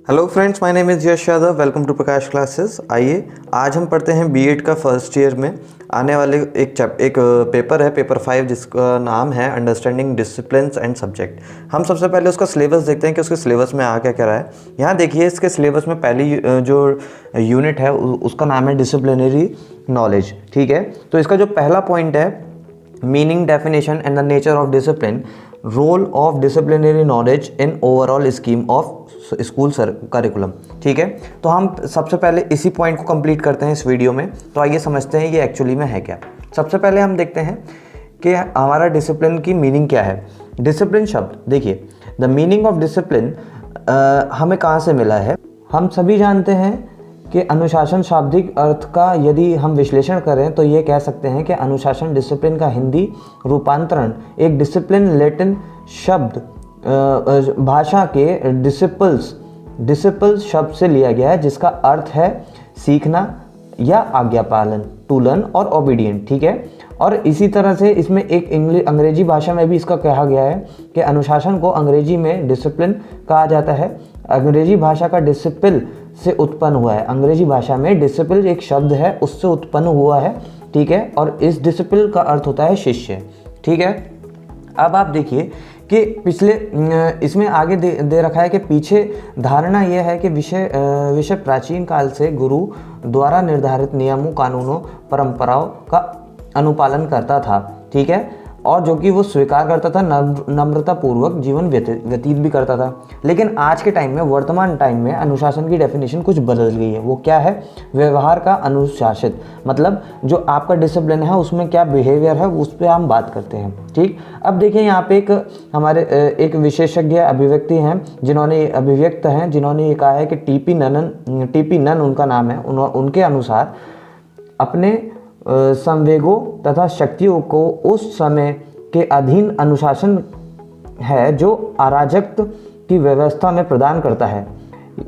Hello friends, my name is Yash Yadav. Welcome to Prakash classes. आइए आज हम पढ़ते हैं बीएड का फर्स्ट ईयर में आने वाले एक पेपर है, पेपर 5, जिसका नाम है अंडरस्टैंडिंग डिसिप्लिन्स एंड सब्जेक्ट। हम सबसे पहले उसका सिलेबस देखते हैं कि उसके सिलेबस में आ क्या क्या रहा है। यहाँ देखिए, इसके सिलेबस में पहली जो यूनिट है उसका नाम है डिसिप्लिनरी नॉलेज। ठीक है, तो इसका जो पहला पॉइंट है, meaning, definition and the nature of discipline, role of disciplinary knowledge in overall scheme of school curriculum. ठीक है, तो हम सबसे पहले इसी पॉइंट को कंप्लीट करते हैं इस वीडियो में। तो आइए समझते हैं ये एक्चुअली में है क्या। सबसे पहले हम देखते हैं कि हमारा डिसिप्लिन की मीनिंग क्या है। डिसिप्लिन शब्द देखिए, द मीनिंग ऑफ डिसिप्लिन हमें कहाँ से मिला है। हम सभी जानते हैं कि अनुशासन शाब्दिक अर्थ का यदि हम विश्लेषण करें तो ये कह सकते हैं कि अनुशासन डिसिप्लिन का हिंदी रूपांतरण एक डिसिप्लिन लैटिन शब्द भाषा के डिसिपल्स शब्द से लिया गया है, जिसका अर्थ है सीखना या आज्ञा पालन, टू लर्न और ओबीडिएंट। ठीक है, और इसी तरह से इसमें एक अंग्रेजी भाषा में भी इसका कहा गया है कि अनुशासन को अंग्रेजी में डिसिप्लिन कहा जाता है। अंग्रेजी भाषा का डिसिप्लिन से उत्पन्न हुआ है। अंग्रेजी भाषा में डिसिप्लिन एक शब्द है, उससे उत्पन्न हुआ है। ठीक है, और इस डिसिप्लिन का अर्थ होता है शिष्य। ठीक है, अब आप देखिए कि पिछले इसमें आगे दे रखा है कि पीछे धारणा यह है कि विषय प्राचीन काल से गुरु द्वारा निर्धारित नियमों, कानूनों, परंपराओं का अनुपालन करता था। ठीक है, और जो कि वो स्वीकार करता था, नम्रतापूर्वक जीवन व्यतीत भी करता था। लेकिन आज के टाइम में, वर्तमान टाइम में अनुशासन की डेफिनेशन कुछ बदल गई है। वो क्या है? व्यवहार का अनुशासित, मतलब जो आपका डिसिप्लिन है उसमें क्या बिहेवियर है, उस पर हम बात करते हैं। ठीक, अब देखिए यहाँ पे एक विशेषज्ञ अभिव्यक्ति हैं जिन्होंने ये कहा है कि टीपी नन उनका नाम है। उनके अनुसार अपने संवेगों तथा शक्तियों को उस समय के अधीन अनुशासन है जो अराजकता की व्यवस्था में प्रदान करता है।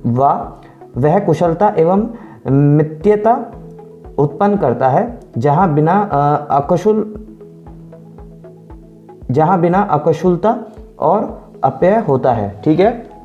वह कुशलता एवं मित्यता उत्पन्न करता है जहाँ बिना अकुशलता और अपव्यय होता है। ठीक है,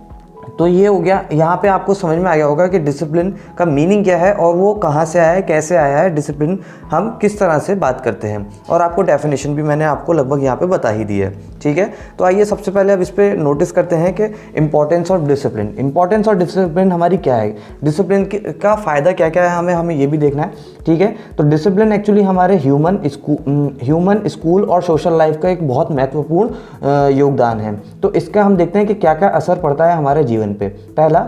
तो ये हो गया। यहाँ पे आपको समझ में आ गया होगा कि डिसिप्लिन का मीनिंग क्या है और वो कहाँ से आया है, कैसे आया है, डिसिप्लिन हम किस तरह से बात करते हैं, और आपको डेफिनेशन भी मैंने आपको लगभग यहाँ पे बता ही दी है। ठीक है, तो आइए सबसे पहले अब इस पर नोटिस करते हैं कि importance of discipline. Importance of discipline हमारी क्या है, डिसिप्लिन का फ़ायदा क्या क्या है, हमें ये भी देखना है। ठीक है, तो डिसिप्लिन एक्चुअली हमारे ह्यूमन स्कूल और सोशल लाइफ का एक बहुत महत्वपूर्ण योगदान है। तो इसका हम देखते हैं कि क्या क्या असर पड़ता है हमारे जीवन पे। पहला,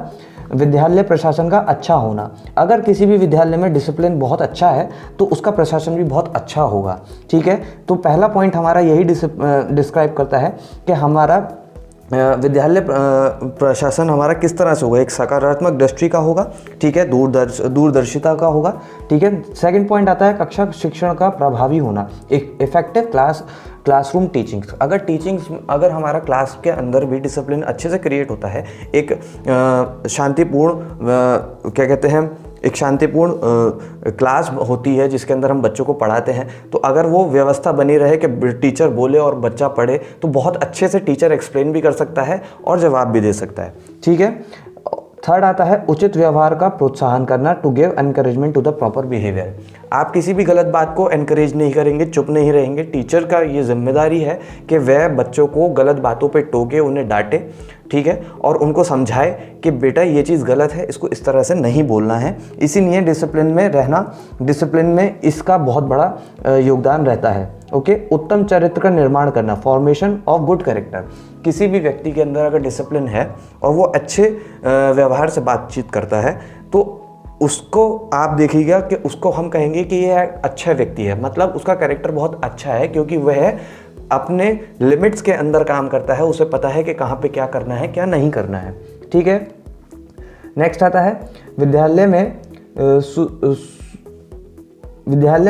विद्यालय प्रशासन का अच्छा होना। अगर किसी भी विद्यालय में डिसिप्लिन बहुत अच्छा है तो उसका प्रशासन भी बहुत अच्छा होगा। ठीक है, तो पहला पॉइंट हमारा यही डिस्क्राइब करता है कि हमारा विद्यालय प्रशासन हमारा किस तरह से होगा। एक सकारात्मक दृष्टि का होगा। ठीक है, दूरदर्शिता का होगा। ठीक है, सेकंड पॉइंट आता है कक्षा शिक्षण का प्रभावी होना, एक इफेक्टिव क्लासरूम टीचिंग। अगर हमारा क्लास के अंदर भी डिसिप्लिन अच्छे से क्रिएट होता है, एक शांतिपूर्ण क्लास होती है जिसके अंदर हम बच्चों को पढ़ाते हैं, तो अगर वो व्यवस्था बनी रहे कि टीचर बोले और बच्चा पढ़े, तो बहुत अच्छे से टीचर एक्सप्लेन भी कर सकता है और जवाब भी दे सकता है। ठीक है, थर्ड आता है उचित व्यवहार का प्रोत्साहन करना, to give encouragement to the proper behaviour. आप किसी भी गलत बात को एनकरेज नहीं करेंगे, चुप नहीं रहेंगे। टीचर का ये जिम्मेदारी है कि वह बच्चों को गलत बातों पे टोके, उन्हें डांटे। ठीक है, और उनको समझाए कि बेटा ये चीज़ गलत है, इसको इस तरह से नहीं बोलना है। इसीलिए डिसिप्लिन में इसका बहुत बड़ा योगदान रहता है। ओके, उत्तम चरित्र का निर्माण करना, फॉर्मेशन ऑफ गुड कैरेक्टर। किसी भी व्यक्ति के अंदर अगर डिसिप्लिन है और वो अच्छे व्यवहार से बातचीत करता है, तो उसको आप देखिएगा कि उसको हम कहेंगे कि ये अच्छा व्यक्ति है, मतलब उसका कैरेक्टर बहुत अच्छा है, क्योंकि वह अपने लिमिट्स के अंदर काम करता है। उसे पता है कि कहाँ पे क्या करना है, क्या नहीं करना है। ठीक है, नेक्स्ट आता है विद्यालय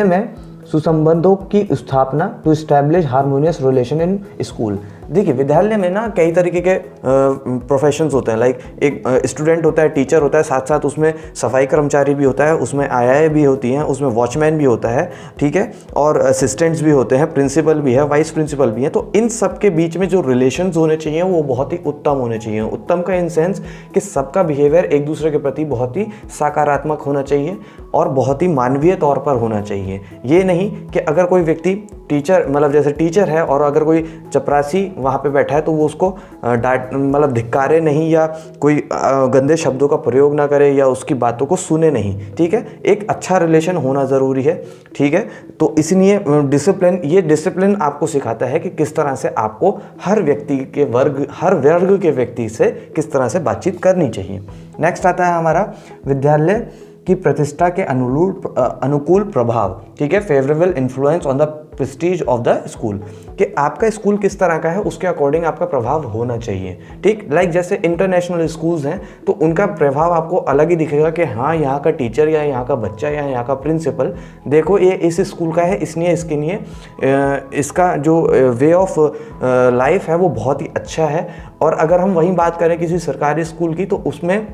में सुसंबंधों की स्थापना, to establish harmonious relation in school. देखिए विद्यालय में ना कई तरीके के प्रोफेशंस होते हैं, लाइक एक स्टूडेंट होता है, टीचर होता है, साथ साथ उसमें सफाई कर्मचारी भी होता है, उसमें आया भी होती हैं, उसमें वॉचमैन भी होता है, ठीक है, और असिस्टेंट्स भी होते हैं, प्रिंसिपल भी है, वाइस प्रिंसिपल भी है। तो इन सब के बीच में जो रिलेशंस होने चाहिए वो बहुत ही उत्तम होने चाहिए। उत्तम का इन सेंस कि सबका बिहेवियर एक दूसरे के प्रति बहुत ही सकारात्मक होना चाहिए और बहुत ही मानवीय तौर पर होना चाहिए। ये नहीं कि अगर कोई व्यक्ति टीचर मतलब जैसे टीचर है और अगर कोई चपरासी वहाँ पे बैठा है तो वो उसको मतलब धिक्कारे नहीं या कोई गंदे शब्दों का प्रयोग ना करे या उसकी बातों को सुने नहीं, ठीक है। एक अच्छा रिलेशन होना ज़रूरी है, ठीक है। तो इसलिए डिसिप्लिन आपको सिखाता है कि किस तरह से आपको हर वर्ग के व्यक्ति से किस तरह से बातचीत करनी चाहिए। नेक्स्ट आता है हमारा विद्यालय की प्रतिष्ठा के अनुकूल प्रभाव, ठीक है, favourable influence on the Prestige of the school, कि आपका स्कूल किस तरह का है उसके अकॉर्डिंग आपका प्रभाव होना चाहिए, ठीक। लाइक जैसे इंटरनेशनल स्कूल्स हैं तो उनका प्रभाव आपको अलग ही दिखेगा कि हाँ यहाँ का टीचर या यहाँ का बच्चा या यहाँ का प्रिंसिपल देखो ये इस स्कूल का है, इसलिए इसके लिए इसका जो वे ऑफ लाइफ है वो बहुत ही अच्छा है। और अगर हम वहीं बात करें किसी सरकारी स्कूल की तो उसमें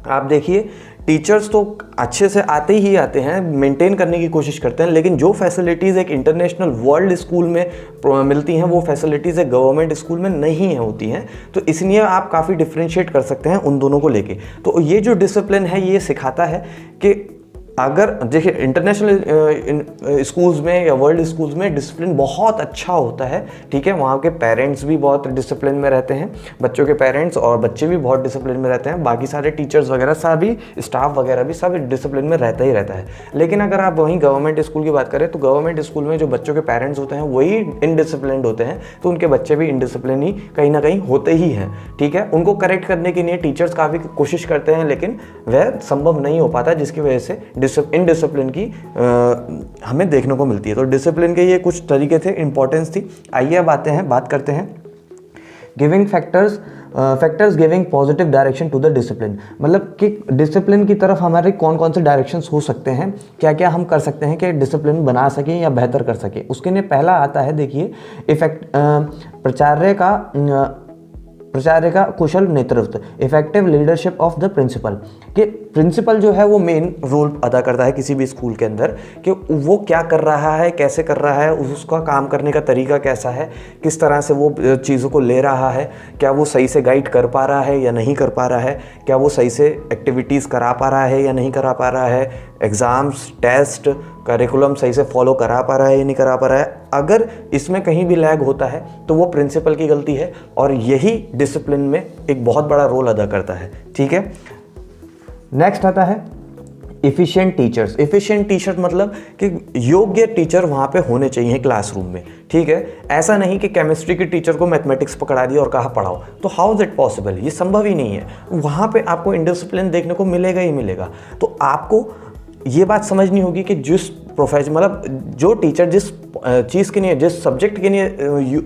आप देखिए टीचर्स तो अच्छे से आते ही आते हैं, मेंटेन करने की कोशिश करते हैं, लेकिन जो फैसिलिटीज़ एक इंटरनेशनल वर्ल्ड स्कूल में मिलती हैं वो फैसिलिटीज़ एक गवर्नमेंट स्कूल में नहीं होती हैं। तो इसलिए आप काफ़ी डिफ्रेंशिएट कर सकते हैं उन दोनों को लेके। तो ये जो डिसिप्लिन है ये सिखाता है कि अगर देखिए इंटरनेशनल स्कूल्स में या वर्ल्ड स्कूल्स में डिसिप्लिन बहुत अच्छा होता है, ठीक है। वहाँ के पेरेंट्स भी बहुत डिसिप्लिन में रहते हैं, बच्चों के पेरेंट्स और बच्चे भी बहुत डिसिप्लिन में रहते हैं, बाकी सारे टीचर्स वगैरह सभी स्टाफ वगैरह भी सब डिसिप्लिन में रहता ही रहता है। लेकिन अगर आप वहीं गवर्नमेंट स्कूल की बात करें तो गवर्नमेंट स्कूल में जो बच्चों के पेरेंट्स होते हैं वही इनडिसिप्लिन होते हैं, तो उनके बच्चे भी इनडिसिप्लिन ही कहीं ना कहीं होते ही हैं, ठीक है। उनको करेक्ट करने के लिए टीचर्स काफ़ी कोशिश करते हैं लेकिन वह संभव नहीं हो पाता, जिसकी वजह से इनडिसिप्लिन की हमें देखने को मिलती है। तो डिसिप्लिन के ये कुछ तरीके थे, इंपॉर्टेंस थी। आइए अब बात करते हैं giving factors giving positive direction to the discipline, मतलब कि डिसिप्लिन की तरफ हमारे कौन कौन से डायरेक्शंस हो सकते हैं, क्या क्या हम कर सकते हैं कि डिसिप्लिन बना सकें या बेहतर कर सकें। उसके लिए पहला आता है देखिए प्राचार्य का कुशल नेतृत्व, effective leadership of the principal, कि प्रिंसिपल जो है वो मेन रोल अदा करता है किसी भी स्कूल के अंदर, कि वो क्या कर रहा है, कैसे कर रहा है, उसका काम करने का तरीका कैसा है, किस तरह से वो चीज़ों को ले रहा है, क्या वो सही से गाइड कर पा रहा है या नहीं कर पा रहा है, क्या वो सही से एक्टिविटीज़ करा पा रहा है या नहीं करा पा रहा है, एग्ज़ाम्स टेस्ट करिकुलम सही से फॉलो करा पा रहा है या नहीं करा पा रहा है। अगर इसमें कहीं भी लैग होता है तो वो प्रिंसिपल की गलती है और यही डिसिप्लिन में एक बहुत बड़ा रोल अदा करता है, ठीक है। नेक्स्ट आता है इफ़िशिएंट टीचर्स। इफ़िशिएंट टीचर मतलब कि योग्य टीचर वहाँ पे होने चाहिए क्लासरूम में, ठीक है। ऐसा नहीं कि केमिस्ट्री के टीचर को मैथमेटिक्स पकड़ा दिया और कहा पढ़ाओ, तो हाउ इज इट पॉसिबल, ये संभव ही नहीं है। वहाँ पे आपको इनडिसिप्लिन देखने को मिलेगा ही मिलेगा। तो आपको ये बात समझनी होगी कि जिस प्रोफेशन मतलब जो टीचर जिस चीज़ के लिए, जिस सब्जेक्ट के लिए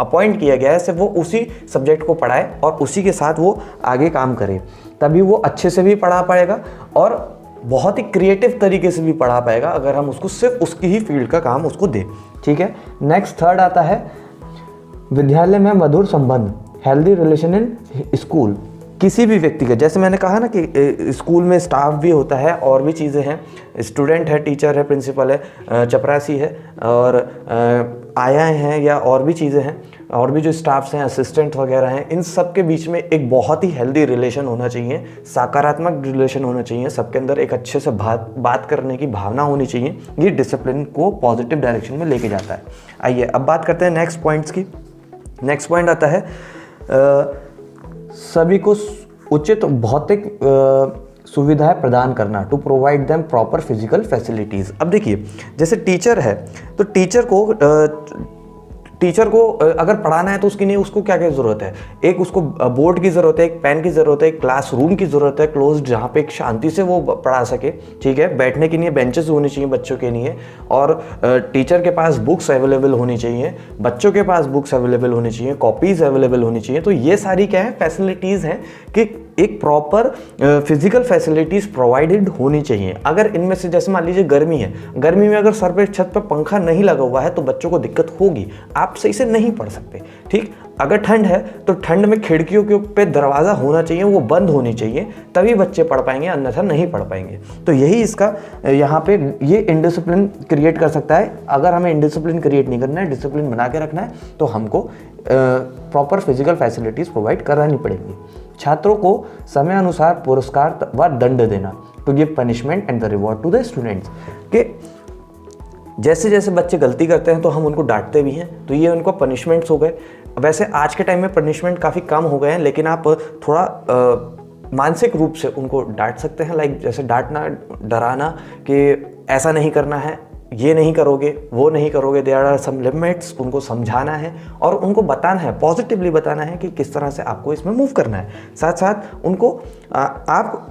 अपॉइंट किया गया है सिर्फ वो उसी सब्जेक्ट को पढ़ाए और उसी के साथ वो आगे काम करे, तभी वो अच्छे से भी पढ़ा पाएगा और बहुत ही क्रिएटिव तरीके से भी पढ़ा पाएगा अगर हम उसको सिर्फ उसकी ही फील्ड का काम उसको दें, ठीक है। नेक्स्ट थर्ड आता है विद्यालय में मधुर संबंध, हेल्दी रिलेशन इन स्कूल। किसी भी व्यक्ति का, जैसे मैंने कहा ना कि स्कूल में स्टाफ भी होता है और भी चीज़ें हैं, स्टूडेंट है, टीचर है, प्रिंसिपल है, चपरासी है और आया हैं या और भी चीज़ें हैं, और भी जो स्टाफ्स हैं, असिस्टेंट वगैरह हैं, इन सब के बीच में एक बहुत ही हेल्दी रिलेशन होना चाहिए, सकारात्मक रिलेशन होना चाहिए, सबके अंदर एक अच्छे से बात करने की भावना होनी चाहिए। ये डिसिप्लिन को पॉजिटिव डायरेक्शन में लेके जाता है। आइए अब बात करते हैं नेक्स्ट पॉइंट्स की। नेक्स्ट पॉइंट आता है सभी को उचित भौतिक सुविधाएं प्रदान करना, to provide them proper physical facilities. अब देखिए जैसे टीचर है तो टीचर को अगर पढ़ाना है तो उसके लिए उसको क्या क्या ज़रूरत है, एक उसको बोर्ड की ज़रूरत है, एक पेन की ज़रूरत है, एक क्लासरूम की ज़रूरत है क्लोज्ड, जहाँ पे एक शांति से वो पढ़ा सके, ठीक है। बैठने के लिए बेंचेस होनी चाहिए बच्चों के लिए, और टीचर के पास बुक्स अवेलेबल होनी चाहिए, बच्चों के पास बुक्स अवेलेबल होनी चाहिए, कॉपीज़ अवेलेबल होनी चाहिए। तो ये सारी क्या है फैसिलिटीज़ हैं कि एक प्रॉपर फिजिकल फैसिलिटीज़ प्रोवाइडेड होनी चाहिए। अगर इनमें से जैसे मान लीजिए गर्मी है, गर्मी में अगर सर पे छत पे पंखा नहीं लगा हुआ है तो बच्चों को दिक्कत होगी, आप सही से नहीं पढ़ सकते, ठीक। अगर ठंड है तो ठंड में खिड़कियों के पे दरवाज़ा होना चाहिए, वो बंद होनी चाहिए, तभी बच्चे पढ़ पाएंगे, अन्यथा नहीं पढ़ पाएंगे। तो यही इसका यहाँ पे ये इनडिसिप्लिन क्रिएट कर सकता है। अगर हमें इनडिसिप्लिन क्रिएट नहीं करना है, डिसिप्लिन बना के रखना है, तो हमको प्रॉपर फिजिकल फैसिलिटीज़ प्रोवाइड करानी पड़ेंगी। छात्रों को समय अनुसार पुरस्कार व दंड देना, to give punishment and the reward to the students, के जैसे जैसे बच्चे गलती करते हैं तो हम उनको डांटते भी हैं, तो ये उनको पनिशमेंट्स हो गए। वैसे आज के टाइम में पनिशमेंट काफ़ी कम हो गए हैं, लेकिन आप थोड़ा मानसिक रूप से उनको डांट सकते हैं, लाइक जैसे डांटना, डराना कि ऐसा नहीं करना है, ये नहीं करोगे, वो नहीं करोगे, देयर आर सम लिमिट्स, उनको समझाना है और उनको बताना है, पॉजिटिवली बताना है कि किस तरह से आपको इसमें मूव करना है। साथ साथ उनको आप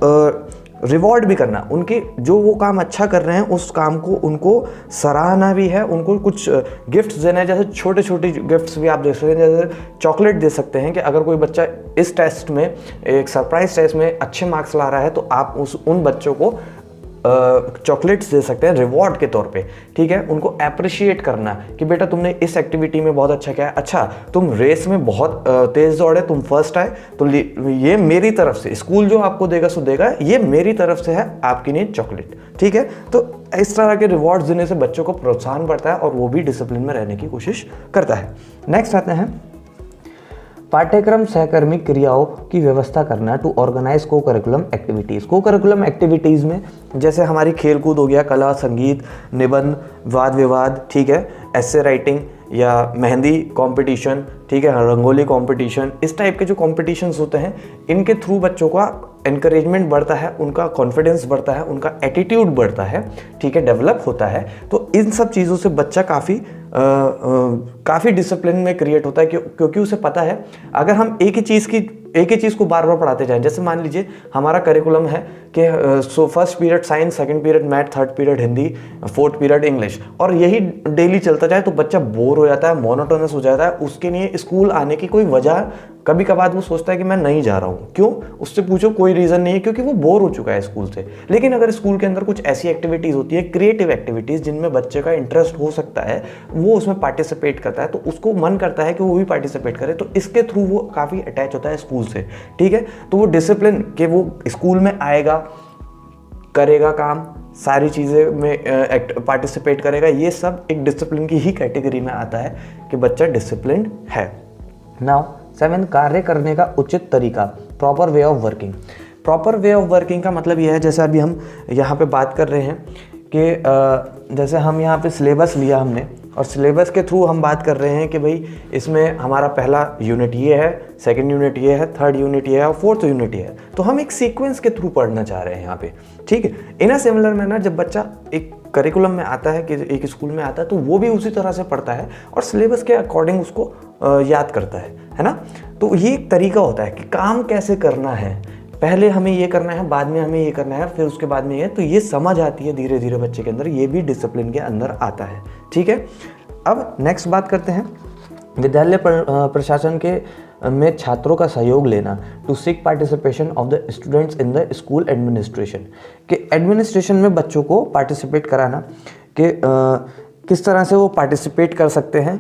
रिवॉर्ड भी करना, उनके जो वो काम अच्छा कर रहे हैं उस काम को उनको सराहना भी है, उनको कुछ गिफ्ट्स देना है। जैसे छोटे छोटे गिफ्ट्स भी आप दे सकते हैं, जैसे चॉकलेट दे सकते हैं कि अगर कोई बच्चा इस टेस्ट में, एक सरप्राइज टेस्ट में अच्छे मार्क्स ला रहा है तो आप उन बच्चों को चॉकलेट्स दे सकते हैं रिवॉर्ड के तौर पे, ठीक है। उनको अप्रिशिएट करना कि बेटा तुमने इस एक्टिविटी में बहुत अच्छा किया है, अच्छा तुम रेस में बहुत तेज़ दौड़े, तुम फर्स्ट आए, तो ये मेरी तरफ से, स्कूल जो आपको देगा सो देगा, ये मेरी तरफ से है आपके लिए चॉकलेट, ठीक है। तो इस तरह के रिवॉर्ड्स देने से बच्चों को प्रोत्साहन बढ़ता है और वो भी डिसिप्लिन में रहने की कोशिश करता है। नेक्स्ट आते हैं पाठ्यक्रम सहकर्मी क्रियाओं की व्यवस्था करना, टू ऑर्गेनाइज को करिकुलम एक्टिविटीज़। को करिकुलम एक्टिविटीज़ में जैसे हमारी खेलकूद हो गया, कला, संगीत, निबंध, वाद विवाद, ठीक है, एस्से राइटिंग या मेहंदी कंपटीशन, ठीक है, रंगोली कंपटीशन, इस टाइप के जो कॉम्पिटिशन्स होते हैं, इनके थ्रू बच्चों का एनकरेजमेंट बढ़ता है, उनका कॉन्फिडेंस बढ़ता है, उनका एटीट्यूड बढ़ता है, ठीक है, डेवलप होता है। तो इन सब चीज़ों से बच्चा काफ़ी डिसिप्लिन में क्रिएट होता है, क्योंकि उसे पता है अगर हम एक ही चीज़ को बार बार पढ़ाते जाएं, जैसे मान लीजिए हमारा करिकुलम है कि first period science, second period math, third period Hindi, fourth period English, और यही डेली चलता जाए तो बच्चा बोर हो जाता है, मोनोटोनस हो जाता है, उसके लिए स्कूल आने की कोई वजह, कभी कभार वो सोचता है कि मैं नहीं जा रहा हूँ। क्यों? उससे पूछो, कोई रीज़न नहीं है, क्योंकि वो बोर हो चुका है स्कूल से। लेकिन अगर स्कूल के अंदर कुछ ऐसी एक्टिविटीज़ होती है, क्रिएटिव एक्टिविटीज़, जिनमें बच्चे का इंटरेस्ट हो सकता है, वो उसमें पार्टिसिपेट करता है, तो उसको मन करता है कि वो भी पार्टिसिपेट करे, तो इसके थ्रू वो काफ़ी अटैच होता है स्कूल से, ठीक है। तो वो डिसिप्लिन कि वो स्कूल में आएगा, करेगा काम, सारी चीज़ें में पार्टिसिपेट करेगा, ये सब एक डिसिप्लिन की ही कैटेगरी में आता है कि बच्चा डिसिप्लिन है। नाउ 7, कार्य करने का उचित तरीका, proper way of working. Proper way of working का मतलब यह है, जैसे अभी हम यहाँ पे बात कर रहे हैं कि जैसे हम यहाँ पे सिलेबस लिया हमने, और सिलेबस के थ्रू हम बात कर रहे हैं कि भाई इसमें हमारा पहला यूनिट ये है, सेकंड यूनिट ये है, थर्ड यूनिट ये है और फोर्थ यूनिट ये है, तो हम एक सीक्वेंस के थ्रू पढ़ना चाह रहे हैं यहाँ पे, ठीक है। इन अ सिमिलर मैनर जब बच्चा एक करिकुलम में आता है, कि एक स्कूल में आता है, तो वो भी उसी तरह से पढ़ता है और सिलेबस के अकॉर्डिंग उसको याद करता है ना। तो ये एक तरीका होता है कि काम कैसे करना है, पहले हमें ये करना है, बाद में हमें ये करना है, फिर उसके बाद में ये, तो ये समझ आती है धीरे धीरे बच्चे के अंदर, ये भी डिसिप्लिन के अंदर आता है, ठीक है। अब नेक्स्ट बात करते हैं विद्यालय प्रशासन के में छात्रों का सहयोग लेना, to seek participation of the students in the school administration, कि एडमिनिस्ट्रेशन में बच्चों को पार्टिसिपेट कराना, कि किस तरह से वो पार्टिसिपेट कर सकते हैं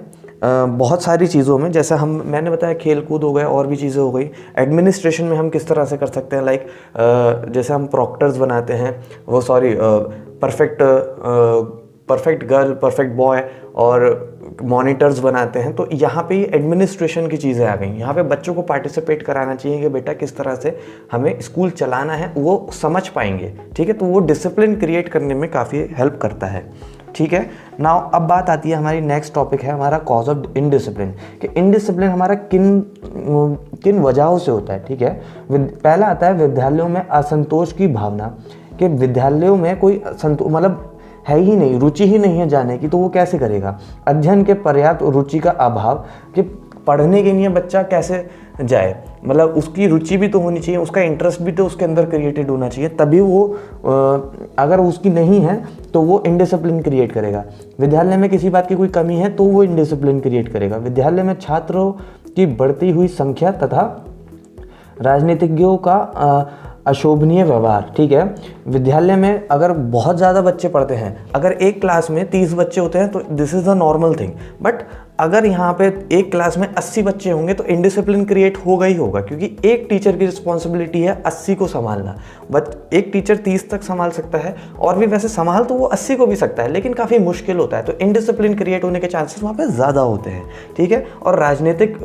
बहुत सारी चीज़ों में, जैसे मैंने बताया खेल कूद हो गए, और भी चीज़ें हो गई। एडमिनिस्ट्रेशन में हम किस तरह से कर सकते हैं, लाइक जैसे हम प्रॉक्टर्स बनाते हैं, वो परफेक्ट गर्ल, परफेक्ट बॉय, और मॉनिटर्स बनाते हैं, तो यहाँ पे एडमिनिस्ट्रेशन की चीज़ें आ गई। यहाँ पे बच्चों को पार्टिसिपेट कराना चाहिए कि बेटा किस तरह से हमें स्कूल चलाना है, वो समझ पाएंगे, ठीक है। तो वो डिसिप्लिन क्रिएट करने में काफ़ी हेल्प करता है, ठीक है। नाउ अब बात आती है, हमारी नेक्स्ट टॉपिक है हमारा कॉज ऑफ इनडिसिप्लिन, कि इनडिसिप्लिन हमारा किन वजहों से होता है, ठीक है। पहला आता है विद्यालयों में असंतोष की भावना, कि विद्यालयों में कोई मतलब है ही नहीं, रुचि ही नहीं है जाने की, तो वो कैसे करेगा। अध्ययन के पर्याप्त रुचि का अभाव, कि पढ़ने के लिए बच्चा कैसे जाए, मतलब उसकी रुचि भी तो होनी चाहिए, उसका इंटरेस्ट भी तो उसके अंदर क्रिएटेड होना चाहिए, तभी वो अगर उसकी नहीं है तो वो इनडिसिप्लिन क्रिएट करेगा। विद्यालय में किसी बात की कोई कमी है तो वो इनडिसिप्लिन क्रिएट करेगा। विद्यालय में छात्रों की बढ़ती हुई संख्या तथा राजनीतिज्ञों का अशोभनीय व्यवहार, ठीक है। विद्यालय में अगर बहुत ज़्यादा बच्चे पढ़ते हैं, अगर एक क्लास में 30 बच्चे होते हैं तो this is a normal thing, but अगर यहाँ पे एक क्लास में 80 बच्चे होंगे तो इनडिसिप्लिन क्रिएट होगा ही होगा, क्योंकि एक टीचर की रिस्पॉन्सिबिलिटी है 80 को संभालना। बट एक टीचर 30 तक संभाल सकता है, और भी वैसे संभाल तो वो 80 को भी सकता है, लेकिन काफ़ी मुश्किल होता है। तो इनडिसिप्लिन क्रिएट होने के चांसेस वहाँ पे ज़्यादा होते हैं, ठीक है। और राजनीतिक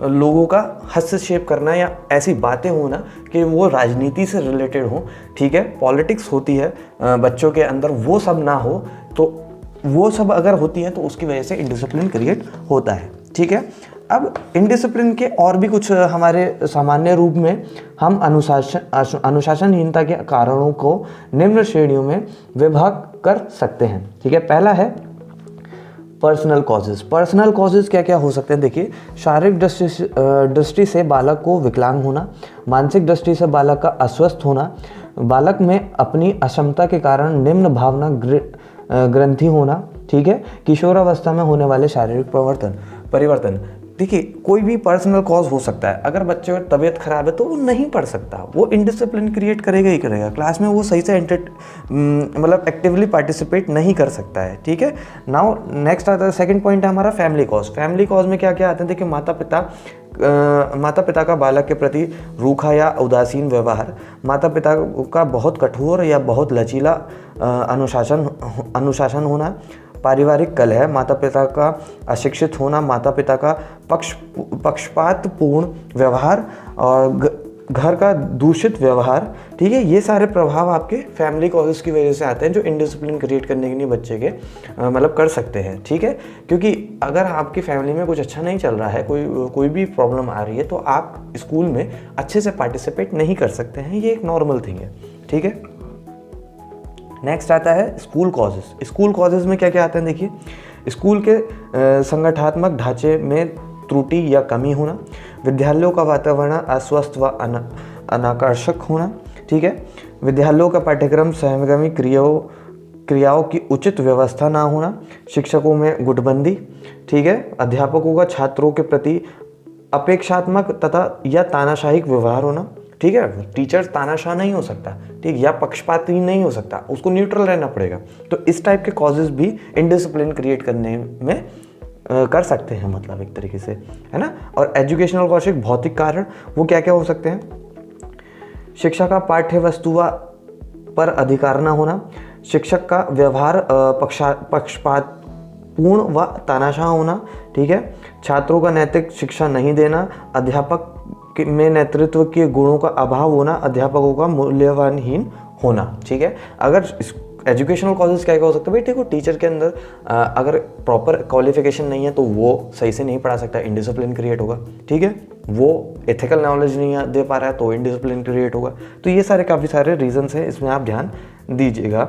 लोगों का हस्तक्षेप करना या ऐसी बातें होना कि वो राजनीति से रिलेटेड हो, ठीक है, पॉलिटिक्स होती है बच्चों के अंदर, वो सब ना हो, तो वो सब अगर होती है तो उसकी वजह से इनडिसिप्लिन क्रिएट होता है, ठीक है। अब इनडिसिप्लिन के और भी कुछ हमारे सामान्य रूप में हम अनुशासनहीनता के कारणों को निम्न श्रेणियों में विभाग कर सकते हैं, ठीक है। पहला है पर्सनल कॉजेज़। पर्सनल कॉजेज़ क्या क्या हो सकते हैं, देखिए, शारीरिक दृष्टि से बालक को विकलांग होना, मानसिक दृष्टि से बालक का अस्वस्थ होना, बालक में अपनी अक्षमता के कारण निम्न भावना ग्रंथि होना, ठीक है, किशोरावस्था में होने वाले शारीरिक परिवर्तन। देखिए, कोई भी पर्सनल कॉज हो सकता है। अगर बच्चे की तबीयत खराब है तो वो नहीं पढ़ सकता, वो इनडिसिप्लिन क्रिएट करेगा ही करेगा, क्लास में वो सही से मतलब एक्टिवली पार्टिसिपेट नहीं कर सकता है, ठीक है। नाउ नेक्स्ट आता है, सेकंड पॉइंट है हमारा फैमिली कॉज। फैमिली कॉज में क्या क्या आते हैं, देखिए, माता पिता का बालक के प्रति रूखा या उदासीन व्यवहार, माता पिता का बहुत कठोर या बहुत लचीला अनुशासन होना, पारिवारिक कलह, माता पिता का अशिक्षित होना, माता पिता का पक्षपातपूर्ण व्यवहार और घर का दूषित व्यवहार, ठीक है। ये सारे प्रभाव आपके फैमिली कॉजेस की वजह से आते हैं, जो इनडिसिप्लिन क्रिएट करने के लिए बच्चे के मतलब कर सकते हैं, ठीक है। क्योंकि अगर आपकी फैमिली में कुछ अच्छा नहीं चल रहा है, कोई भी प्रॉब्लम आ रही है, तो आप स्कूल में अच्छे से पार्टिसिपेट नहीं कर सकते हैं, ये एक नॉर्मल थिंग है, ठीक है। नेक्स्ट आता है स्कूल कॉजेज़। स्कूल कॉजेज़ में क्या क्या आते हैं, देखिए, स्कूल के संगठनात्मक ढांचे में त्रुटि या कमी होना, विद्यालयों का वातावरण अस्वस्थ व अनाकर्षक होना, ठीक है, विद्यालयों का पाठ्यक्रम सहगामी क्रियाओं की उचित व्यवस्था ना होना, शिक्षकों में गुटबंदी, ठीक है, अध्यापकों का छात्रों के प्रति अपेक्षात्मक तथा या तानाशाही व्यवहार होना, ठीक है। टीचर तानाशाह नहीं हो सकता, ठीक, या पक्षपाती नहीं हो सकता, उसको न्यूट्रल रहना पड़ेगा। तो इस टाइप के कॉजेज भी इनडिसिप्लिन क्रिएट करने में कर सकते हैं, मतलब एक तरीके से, है ना। और एजुकेशनल कॉज, भौतिक कारण, वो क्या क्या हो सकते हैं, शिक्षा का पाठ्य वस्तु पर अधिकार न होना, शिक्षक का व्यवहार पक्षपातपूर्ण व तानाशाह होना, ठीक है, छात्रों का नैतिक शिक्षा नहीं देना, अध्यापक में नेतृत्व के गुणों का अभाव होना, अध्यापकों का मूल्यवानहीन होना, ठीक है। अगर एजुकेशनल कॉजेज क्या क्या हो सकता है भाई, देखो, टीचर के अंदर अगर प्रॉपर क्वालिफिकेशन नहीं है तो वो सही से नहीं पढ़ा सकता, इनडिसिप्लिन क्रिएट होगा, ठीक है। वो एथिकल नॉलेज नहीं दे पा रहा है तो इनडिसिप्लिन क्रिएट होगा। तो ये सारे काफ़ी सारे रीजंस हैं, इसमें आप ध्यान दीजिएगा।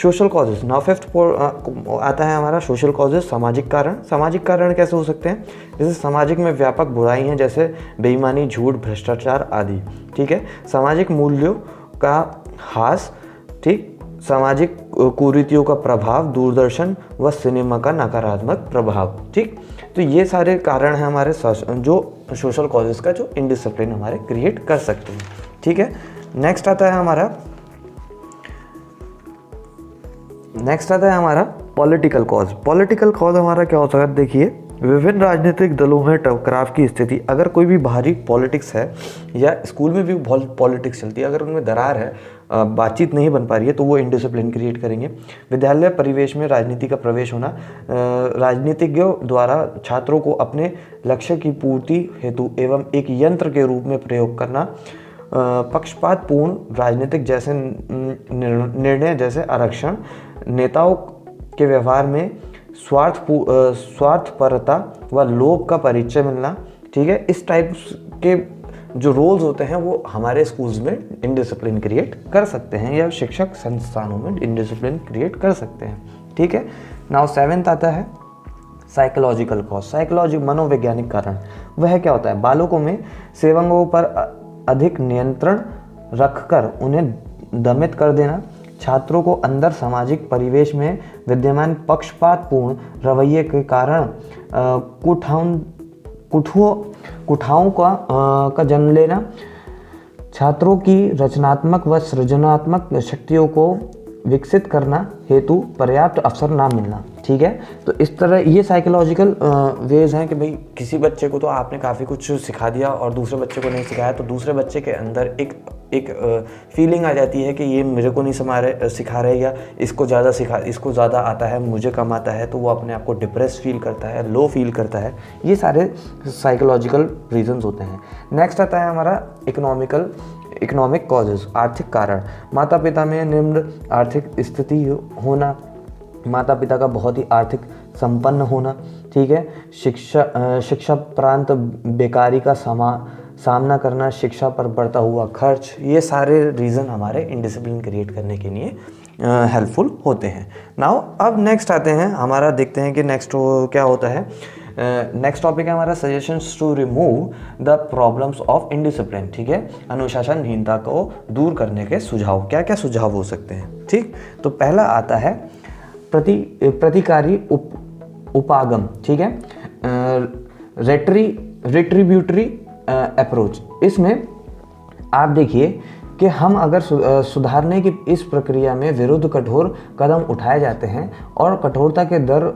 सोशल कॉजेज, नाउ फिफ्थ आता है हमारा सोशल कॉजेज, सामाजिक कारण। सामाजिक कारण कैसे हो सकते हैं, जैसे सामाजिक में व्यापक बुराई हैं, जैसे बेईमानी, झूठ, भ्रष्टाचार आदि, ठीक है। सामाजिक मूल्यों का ह्रास, ठीक, सामाजिक कुरीतियों का प्रभाव, दूरदर्शन व सिनेमा का नकारात्मक प्रभाव, ठीक। तो ये सारे कारण हैं हमारे जो सोशल कॉजेज का, जो इनडिसिप्लिन हमारे क्रिएट कर सकते हैं, ठीक है। नेक्स्ट आता है हमारा पॉलिटिकल कॉज। पॉलिटिकल कॉज हमारा क्या होता है, देखिए, विभिन्न राजनीतिक दलों में टकराव की स्थिति। अगर कोई भी बाहरी पॉलिटिक्स है या स्कूल में भी पॉलिटिक्स चलती है, अगर उनमें दरार है, बातचीत नहीं बन पा रही है, तो वो इनडिसिप्लिन क्रिएट करेंगे। विद्यालय परिवेश में राजनीति का प्रवेश होना, राजनीतिज्ञों द्वारा छात्रों को अपने लक्ष्य की पूर्ति हेतु एवं एक यंत्र के रूप में प्रयोग करना, पक्षपातपूर्ण राजनीतिक जैसे निर्णय, जैसे आरक्षण, नेताओं के व्यवहार में स्वार्थपरता व लोभ का परिचय मिलना, ठीक है। इस टाइप के जो रोल्स होते हैं वो हमारे स्कूल्स में इनडिसिप्लिन क्रिएट कर सकते हैं, या शिक्षक संस्थानों में इनडिसिप्लिन क्रिएट कर सकते हैं, ठीक है। नाउ सेवेंथ आता है साइकोलॉजिकल कॉज। साइकोलॉजी मनोवैज्ञानिक कारण, वह क्या होता है, बालकों में सेवकों पर अधिक नियंत्रण रखकर उन्हें दमित कर देना, छात्रों को अंदर सामाजिक परिवेश में विद्यमान पक्षपातपूर्ण रवैये के कारण कुठाओं का जन्म लेना, छात्रों की रचनात्मक व सृजनात्मक शक्तियों को विकसित करना हेतु पर्याप्त अवसर ना मिलना, ठीक है। तो इस तरह ये साइकोलॉजिकल वेज हैं कि भाई किसी बच्चे को तो आपने काफ़ी कुछ सिखा दिया और दूसरे बच्चे को नहीं सिखाया, तो दूसरे बच्चे के अंदर एक फीलिंग आ जाती है कि ये मेरे को नहीं सिखा रहे, या इसको ज़्यादा आता है, मुझे कम आता है, तो वो अपने आप को डिप्रेस फील करता है, लो फील करता है। ये सारे साइकोलॉजिकल रीजंस होते हैं। नेक्स्ट आता है हमारा इकोनॉमिक कॉजेज़, आर्थिक कारण। माता पिता में निम्न आर्थिक स्थिति होना, माता पिता का बहुत ही आर्थिक संपन्न होना, ठीक है। शिक्षा प्रांत बेकारी का सामना करना, शिक्षा पर बढ़ता हुआ खर्च, ये सारे रीज़न हमारे इंडिसिप्लिन क्रिएट करने के लिए हेल्पफुल होते हैं। नाउ अब नेक्स्ट आते हैं, हमारा देखते हैं कि नेक्स्ट क्या होता है। नेक्स्ट टॉपिक है हमारा suggestions to remove the problems of indiscipline, ठीक है। अनुशासनहीनता को दूर करने के सुझाव, क्या क्या सुझाव हो सकते हैं, ठीक। तो पहला आता है प्रतिकारी उपागम, ठीक है, रिट्रीब्यूटरी अप्रोच। इसमें आप देखिए कि हम अगर सुधारने की इस प्रक्रिया में विरुद्ध कठोर कदम उठाए जाते हैं और कठोरता के दर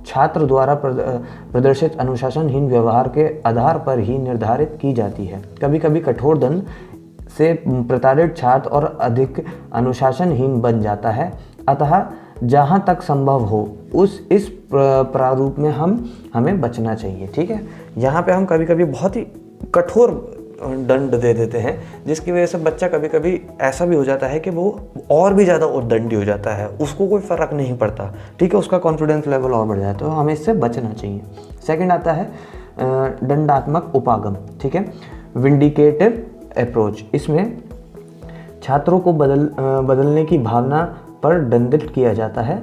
छात्र द्वारा प्रदर्शित अनुशासनहीन व्यवहार के आधार पर ही निर्धारित की जाती है। कभी कभी कठोर दंड से प्रताड़ित छात्र और अधिक अनुशासनहीन बन जाता है। अतः जहाँ तक संभव हो इस प्रारूप में हमें बचना चाहिए, ठीक है। यहाँ पे हम कभी कभी बहुत ही कठोर दंड दे देते हैं, जिसकी वजह से बच्चा कभी कभी ऐसा भी हो जाता है कि वो और भी ज़्यादा उद्दंडी हो जाता है, उसको कोई फ़र्क नहीं पड़ता, ठीक है, उसका कॉन्फिडेंस लेवल और बढ़ जाता है। तो हमें इससे बचना चाहिए। सेकंड आता है दंडात्मक उपागम, ठीक है, विंडिकेटिव अप्रोच। इसमें छात्रों को बदलने की भावना पर दंडित किया जाता है।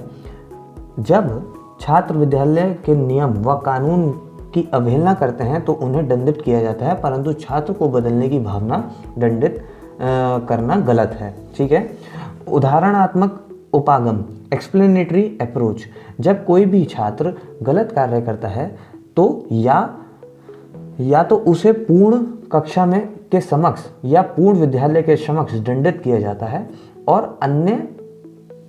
जब छात्र विद्यालय के नियम व कानून की अवहेलना करते हैं तो उन्हें दंडित किया जाता है, परंतु छात्र को बदलने की भावना दंडित करना गलत है, ठीक है। उदाहरणात्मक उपागम, एक्सप्लेनेटरी अप्रोच। जब कोई भी छात्र गलत कार्य करता है तो या तो उसे पूर्ण कक्षा में के समक्ष या पूर्ण विद्यालय के समक्ष दंडित किया जाता है, और अन्य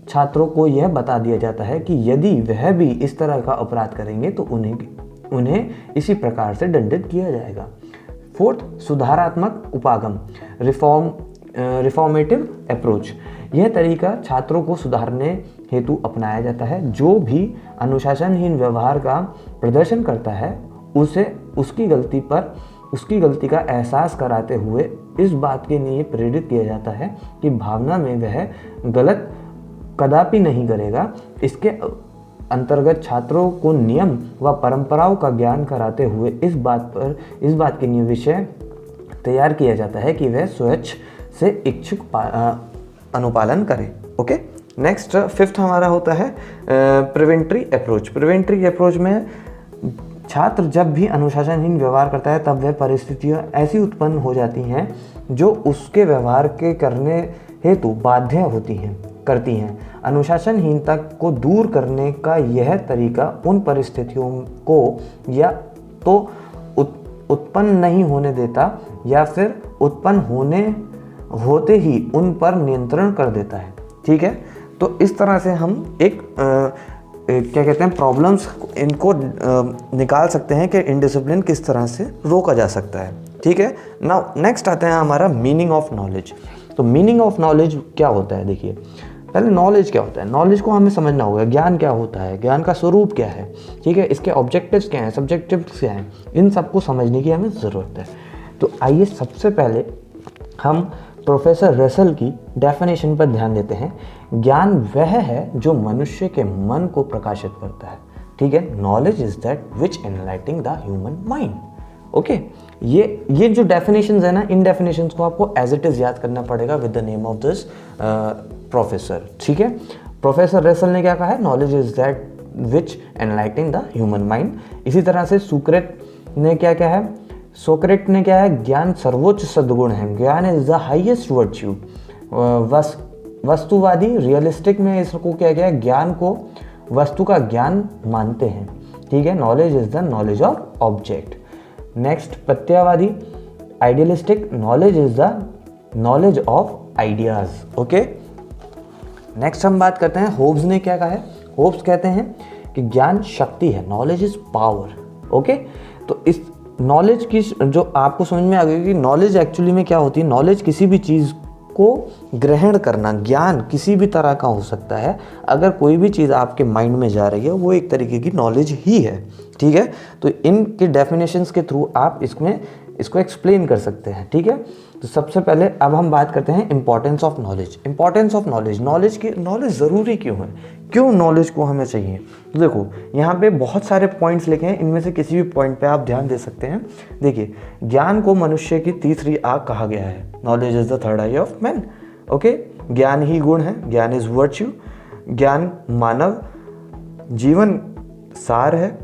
छात्रों को यह बता दिया जाता है कि यदि वह भी इस तरह का अपराध करेंगे तो उन्हें इसी प्रकार से दंडित किया जाएगा। फोर्थ, सुधारात्मक उपागम, रिफॉर्मेटिव अप्रोच। यह तरीका छात्रों को सुधारने हेतु अपनाया जाता है। जो भी अनुशासनहीन व्यवहार का प्रदर्शन करता है उसे उसकी गलती का एहसास कराते हुए इस बात के लिए प्रेरित किया जाता है कि भावना में वह गलत कदापि नहीं करेगा। इसके अंतर्गत छात्रों को नियम व परंपराओं का ज्ञान कराते हुए इस बात के लिए विषय तैयार किया जाता है कि वह स्वेच्छ से इच्छुक अनुपालन करें। ओके, नेक्स्ट फिफ्थ हमारा होता है प्रिवेंटरी अप्रोच। प्रिवेंटरी अप्रोच में छात्र जब भी अनुशासनहीन व्यवहार करता है तब वह परिस्थितियाँ ऐसी उत्पन्न हो जाती हैं जो उसके व्यवहार के करने हेतु बाध्य करती हैं। अनुशासनहीनता को दूर करने का यह तरीका उन परिस्थितियों को या तो उत्पन्न नहीं होने देता या फिर उत्पन्न होते ही उन पर नियंत्रण कर देता है। ठीक है, तो इस तरह से हम एक क्या कहते हैं प्रॉब्लम्स इनको निकाल सकते हैं कि इनडिसिप्लिन किस तरह से रोका जा सकता है। ठीक है, नाउ नेक्स्ट आता है हमारा मीनिंग ऑफ नॉलेज। तो मीनिंग ऑफ नॉलेज क्या होता है, देखिए पहले नॉलेज क्या होता है, नॉलेज को हमें समझना होगा। ज्ञान क्या होता है, ज्ञान का स्वरूप क्या है, ठीक है, इसके ऑब्जेक्टिव्स क्या हैं, सब्जेक्टिव्स क्या हैं, इन सबको समझने की हमें ज़रूरत है। तो आइए सबसे पहले हम प्रोफेसर रसेल की डेफिनेशन पर ध्यान देते हैं। ज्ञान वह है जो मनुष्य के मन को प्रकाशित करता है। ठीक है, knowledge is that which enlightening the human mind. Okay, ये जो डेफिनेशंस है ना, इन डेफिनेशंस को आपको एज इट इज याद करना पड़ेगा with the name of this professor. ठीक है, प्रोफेसर रसेल ने क्या कहा है, knowledge is that which enlightening the human mind. इसी तरह से सोक्रेट ने क्या है, ज्ञान सर्वोच्च सद्गुण है, ज्ञान इज द हाईएस्ट वर्च्यू। वस्तुवादी रियलिस्टिक में इसको क्या किया है, ज्ञान को वस्तु का ज्ञान मानते हैं। ठीक है, knowledge is the knowledge of object. Next प्रत्ययवादी idealistic, knowledge is the knowledge of ideas. Okay, next हम बात करते हैं होब्स ने क्या कहा है। होब्स कहते हैं कि ज्ञान शक्ति है, नॉलेज इज पावर। ओके, तो इस नॉलेज की जो आपको समझ में आ गई कि नॉलेज एक्चुअली में क्या होती है। नॉलेज किसी भी चीज़ को ग्रहण करना, ज्ञान किसी भी तरह का हो सकता है। अगर कोई भी चीज़ आपके माइंड में जा रही है वो एक तरीके की नॉलेज ही है, ठीक है। तो इनके डेफिनेशंस के थ्रू आप इसको एक्सप्लेन कर सकते हैं, ठीक है। तो सबसे पहले अब हम बात करते हैं importance of knowledge. Importance of knowledge, knowledge ज़रूरी क्यों है, क्यों नॉलेज को हमें चाहिए। तो देखो यहाँ पे बहुत सारे पॉइंट्स लिखे हैं, इनमें से किसी भी पॉइंट पे आप ध्यान दे सकते हैं। देखिए, ज्ञान को मनुष्य की तीसरी आँख कहा गया है। Knowledge is the third I of man. Okay, ज्ञान ही गुण है, ज्ञान इज वर्च्यू। ज्ञान मानव जीवन सार है,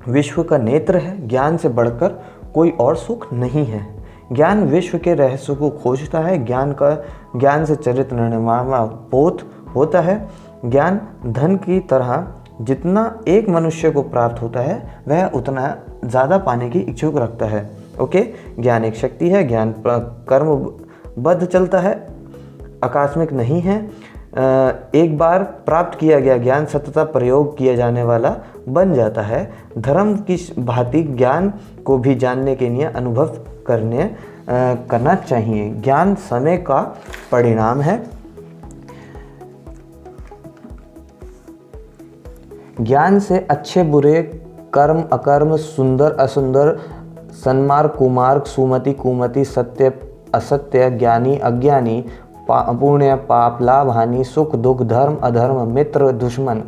विश्व का नेत्र है। ज्ञान से बढ़कर कोई और सुख नहीं है। ज्ञान विश्व के रहस्य को खोजता है। ज्ञान से चरित्र निर्माण बोध होता है। ज्ञान धन की तरह जितना एक मनुष्य को प्राप्त होता है वह उतना ज़्यादा पाने की इच्छुक रखता है। ओके, ज्ञान एक शक्ति है। ज्ञान कर्मबद्ध चलता है, आकस्मिक नहीं है। एक बार प्राप्त किया गया ज्ञान सतत प्रयोग किया जाने वाला बन जाता है। धर्म की भांति ज्ञान को भी जानने के लिए अनुभव करना चाहिए। ज्ञान समय का परिणाम है। ज्ञान से अच्छे बुरे, कर्म अकर्म, सुंदर असुंदर, सन्मार्ग कुमार्ग, सुमति कुमति, सत्य असत्य, ज्ञानी अज्ञानी, पुण्य पाप, लाभ हानि, सुख दुख, धर्म अधर्म, मित्र दुश्मन,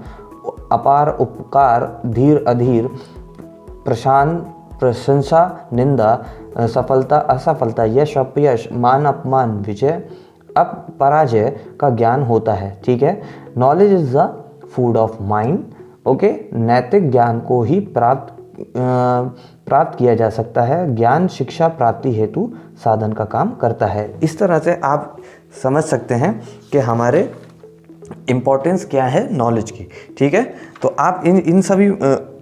अपार उपकार, धीर अधीर, प्रशंसा निंदा, सफलता असफलता, यश अपयश, मान अपमान, विजय पराजय का ज्ञान होता है, ठीक है। Knowledge is the food of mind. Okay, नैतिक ज्ञान को ही प्राप्त किया जा सकता है। ज्ञान शिक्षा प्राप्ति हेतु साधन का काम करता है। इस तरह से आप समझ सकते हैं कि हमारे इम्पोर्टेंस क्या है नॉलेज की, ठीक है। तो आप इन सभी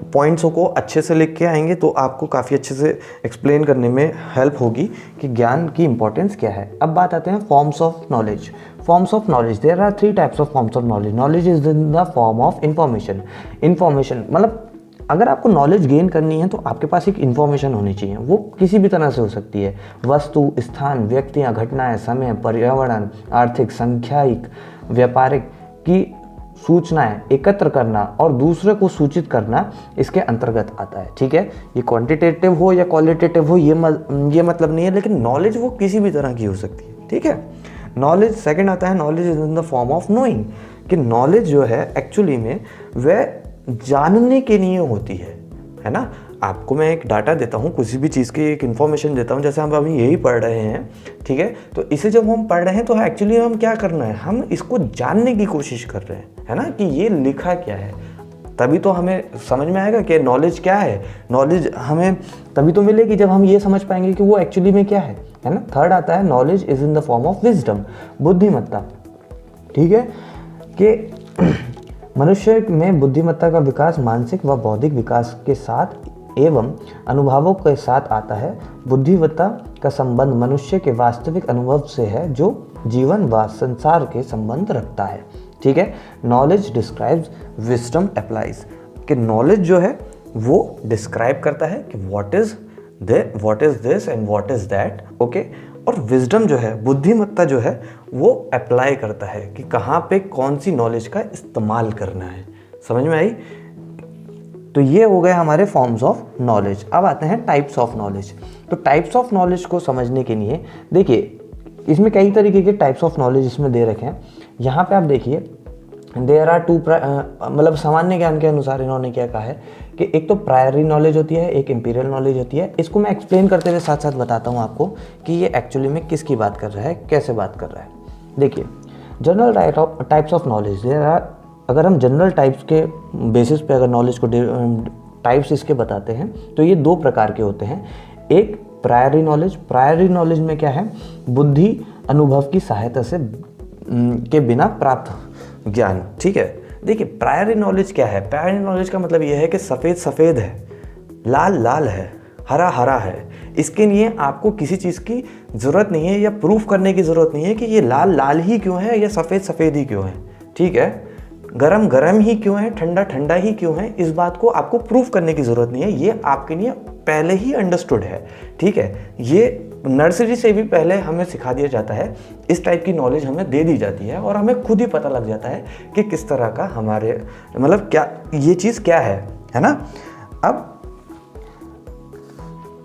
पॉइंट्सों को अच्छे से लिख के आएंगे तो आपको काफ़ी अच्छे से एक्सप्लेन करने में हेल्प होगी कि ज्ञान की इम्पोर्टेंस क्या है। अब बात आते हैं forms of knowledge. Forms of knowledge, there are 3 types of forms of knowledge. Knowledge is in the form of information. Information मतलब अगर आपको नॉलेज गेन करनी है तो आपके पास एक इन्फॉर्मेशन होनी चाहिए। वो किसी भी तरह से हो सकती है, वस्तु, स्थान, व्यक्तियाँ, घटनाएं, समय, पर्यावरण, आर्थिक, सांख्यिक, व्यापारिक की सूचनाएं एकत्र करना और दूसरे को सूचित करना इसके अंतर्गत आता है, ठीक है। ये क्वांटिटेटिव हो या क्वालिटेटिव हो ये मतलब नहीं है, लेकिन नॉलेज वो किसी भी तरह की हो सकती है, ठीक है। नॉलेज सेकंड आता है, knowledge is in the form of knowing, कि नॉलेज जो है एक्चुअली में वह जानने के लिए होती है ना। आपको मैं एक डाटा देता हूँ, किसी भी चीज़ की एक इन्फॉर्मेशन देता हूँ, जैसे हम अभी यही पढ़ रहे हैं, ठीक है। तो इसे जब हम पढ़ रहे हैं तो एक्चुअली हम क्या करना है, हम इसको जानने की कोशिश कर रहे हैं, है ना, कि ये लिखा क्या है। तभी तो हमें समझ में आएगा कि नॉलेज क्या है। नॉलेज हमें तभी तो मिलेगी जब हम ये समझ पाएंगे कि वो एक्चुअली में क्या है ना। थर्ड आता है, knowledge is in the form of wisdom, बुद्धिमत्ता, ठीक है। कि मनुष्य में बुद्धिमत्ता का विकास मानसिक व बौद्धिक विकास के साथ एवं अनुभवों के साथ आता है। बुद्धिमत्ता का संबंध मनुष्य के वास्तविक अनुभव से है जो जीवन व संसार के संबंध रखता है, ठीक है। नॉलेज डिस्क्राइब्स, विजडम अप्लाइज, कि नॉलेज जो है वो डिस्क्राइब करता है कि what is this and what is that, okay. और विजडम जो है, बुद्धिमत्ता जो है वो अप्लाई करता है कि कहाँ पे कौन सी नॉलेज का इस्तेमाल करना है। समझ में आई? तो ये हो गए हमारे फॉर्म्स ऑफ नॉलेज। अब आते हैं टाइप्स ऑफ नॉलेज। तो टाइप्स ऑफ नॉलेज को समझने के लिए देखिए, इसमें कई तरीके के टाइप्स ऑफ नॉलेज इसमें दे रखे हैं। यहाँ पे आप देखिए, देयर आर 2, मतलब सामान्य ज्ञान के अनुसार इन्होंने क्या कहा है कि एक तो प्रायरी नॉलेज होती है, एक इंपीरियल नॉलेज होती है। इसको मैं एक्सप्लेन करते हुए साथ साथ बताता हूँ आपको कि ये एक्चुअली में किसकी बात कर रहा है, कैसे बात कर रहा है। देखिए, general types of knowledge, there are, अगर हम जनरल टाइप्स के बेसिस पे अगर नॉलेज को टाइप्स इसके बताते हैं तो ये 2 प्रकार के होते हैं। एक प्रायरी नॉलेज, प्रायरी नॉलेज में क्या है, बुद्धि अनुभव की सहायता से के बिना प्राप्त ज्ञान, ठीक है। देखिए, प्रायरी नॉलेज क्या है, प्रायरी नॉलेज का मतलब यह है कि सफ़ेद सफ़ेद है, लाल लाल है, हरा हरा है। इसके लिए आपको किसी चीज़ की ज़रूरत नहीं है या प्रूफ करने की ज़रूरत नहीं है कि ये लाल लाल ही क्यों है या सफ़ेद सफ़ेद ही क्यों है, ठीक है। गरम गरम ही क्यों है, ठंडा ठंडा ही क्यों है, इस बात को आपको प्रूव करने की ज़रूरत नहीं है, ये आपके लिए पहले ही अंडरस्टूड है। ठीक है, ये नर्सरी से भी पहले हमें सिखा दिया जाता है, इस टाइप की नॉलेज हमें दे दी जाती है और हमें खुद ही पता लग जाता है कि किस तरह का हमारे मतलब क्या ये चीज़ क्या है ना। अब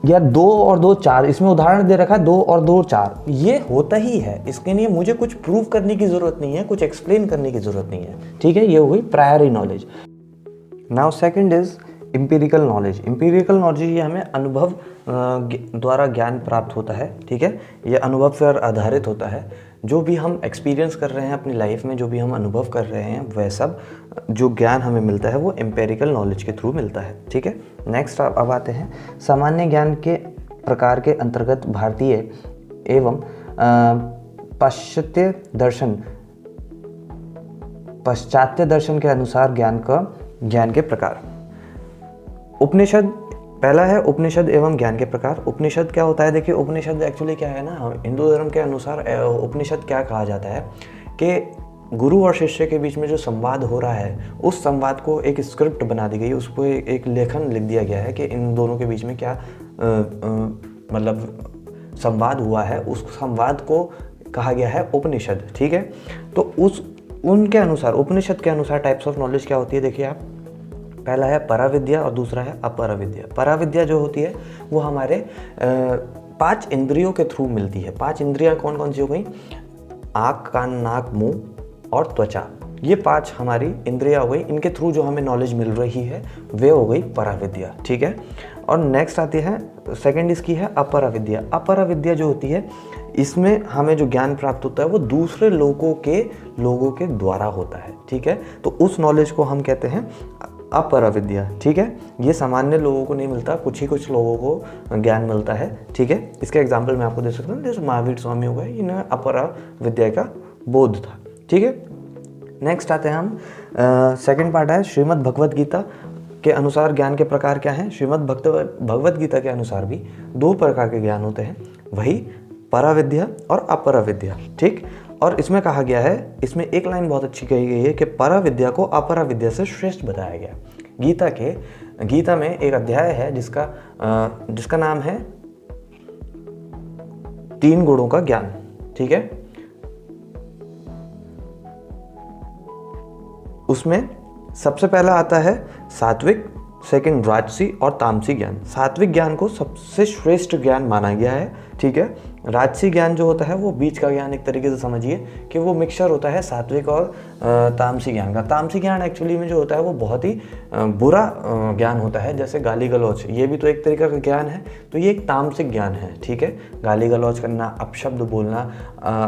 या 2 और 2 4, इसमें उदाहरण दे रखा है 2 और 2 4, ये होता ही है, इसके लिए मुझे कुछ प्रूव करने की ज़रूरत नहीं है, कुछ एक्सप्लेन करने की ज़रूरत नहीं है। ठीक है, ये हो गई priori knowledge. Now second is empirical knowledge. Empirical knowledge ये हमें अनुभव द्वारा ज्ञान प्राप्त होता है। ठीक है, ये अनुभव पर आधारित होता है। जो भी हम एक्सपीरियंस कर रहे हैं अपनी लाइफ में, जो भी हम अनुभव कर रहे हैं, वह सब जो ज्ञान हमें मिलता है वो एम्पिरिकल नॉलेज के थ्रू मिलता है। ठीक है, नेक्स्ट अब आते हैं सामान्य ज्ञान के प्रकार के अंतर्गत भारतीय एवं पाश्चात्य दर्शन के अनुसार ज्ञान के प्रकार। उपनिषद पहला है, उपनिषद एवं ज्ञान के प्रकार। उपनिषद क्या होता है, देखिए उपनिषद एक्चुअली क्या है ना, हिंदू धर्म के अनुसार उपनिषद क्या कहा जाता है कि गुरु और शिष्य के बीच में जो संवाद हो रहा है, उस संवाद को एक स्क्रिप्ट बना दी गई, उसको एक लेखन लिख दिया गया है कि इन दोनों के बीच में क्या मतलब संवाद हुआ है, उस संवाद को कहा गया है उपनिषद। ठीक है, तो उनके अनुसार, उपनिषद के अनुसार टाइप्स ऑफ नॉलेज क्या होती है, देखिए आप, पहला है पराविद्या और दूसरा है अपराविद्या। पराविद्या जो होती है वो हमारे 5 इंद्रियों के थ्रू मिलती है। 5 इंद्रियां कौन कौन सी हो गई, आँख, कान, नाक, मुंह और त्वचा, ये 5 हमारी इंद्रियां हो गई, इनके थ्रू जो हमें नॉलेज मिल रही है वे हो गई पराविद्या। ठीक है, और नेक्स्ट आती है सेकंड इसकी है अपराविद्या। अपराविद्या जो होती है, इसमें हमें जो ज्ञान प्राप्त होता है वो दूसरे लोगों के द्वारा होता है। ठीक है, तो उस नॉलेज को हम कहते हैं अपराविद्या। ठीक है, ये सामान्य लोगों को नहीं मिलता, कुछ लोगों को ज्ञान मिलता है। ठीक है, इसके एग्जाम्पल मैं आपको दे सकता हूँ, जैसे महावीर स्वामी हो गए, इन्हें अपराविद्या का बोध था। ठीक है, नेक्स्ट आते हैं हम, सेकंड पार्ट है श्रीमद् भगवद गीता के अनुसार ज्ञान के प्रकार क्या हैं। श्रीमद् भगवद गीता के अनुसार भी 2 प्रकार के ज्ञान होते हैं, वही पराविद्या और अपराविद्या। ठीक, और इसमें कहा गया है, इसमें एक लाइन बहुत अच्छी कही गई है कि पराविद्या को अपराविद्या से श्रेष्ठ बताया गया। गीता में एक अध्याय है जिसका नाम है 3 गुणों का ज्ञान। ठीक है, उसमें सबसे पहला आता है सात्विक, सेकंड राजसी और तामसी ज्ञान। सात्विक ज्ञान को सबसे श्रेष्ठ ज्ञान माना गया है। ठीक है, राजसी ज्ञान जो होता है वो बीच का ज्ञान, एक तरीके से समझिए कि वो मिक्सचर होता है सात्विक और तामसी ज्ञान का। तामसी ज्ञान एक्चुअली में जो होता है वो बहुत ही बुरा ज्ञान होता है, जैसे गाली गलौज, ये भी तो एक तरीका का ज्ञान है, तो ये एक तामसिक ज्ञान है। ठीक है, गाली गलौज करना, अपशब्द बोलना,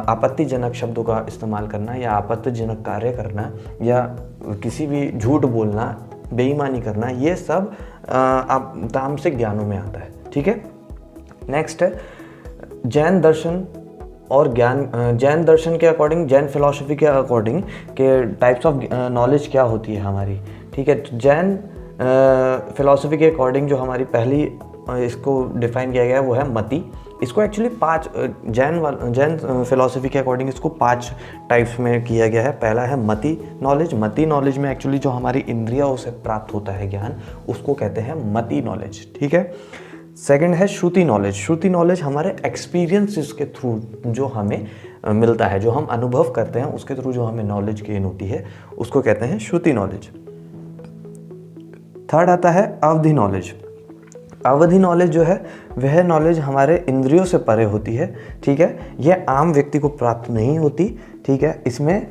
आपत्तिजनक शब्दों का इस्तेमाल करना या आपत्तिजनक कार्य करना या किसी भी झूठ बोलना, बेईमानी करना, ये सब तामसिक ज्ञानों में आता है। ठीक है, नेक्स्ट है जैन दर्शन और ज्ञान। जैन दर्शन के अकॉर्डिंग, जैन फिलॉसफी के अकॉर्डिंग के टाइप्स ऑफ नॉलेज क्या होती है हमारी। ठीक है, तो जैन फिलॉसफी के अकॉर्डिंग जो हमारी पहली इसको डिफाइन किया गया है वो है मति। इसको एक्चुअली 5 जैन फिलॉसफी के अकॉर्डिंग इसको 5 टाइप्स में किया गया है। पहला है मति नॉलेज। मति नॉलेज में एक्चुअली जो हमारी इंद्रियों से प्राप्त होता है ज्ञान, उसको कहते हैं मति नॉलेज। ठीक है, सेकंड है श्रुति नॉलेज। श्रुति नॉलेज हमारे एक्सपीरियंसेस के थ्रू जो हमें मिलता है, जो हम अनुभव करते हैं उसके थ्रू जो हमें नॉलेज गेन होती है, उसको कहते हैं श्रुति नॉलेज। थर्ड आता है अवधि नॉलेज। अवधि नॉलेज जो है वह नॉलेज हमारे इंद्रियों से परे होती है। ठीक है, यह आम व्यक्ति को प्राप्त नहीं होती। ठीक है, इसमें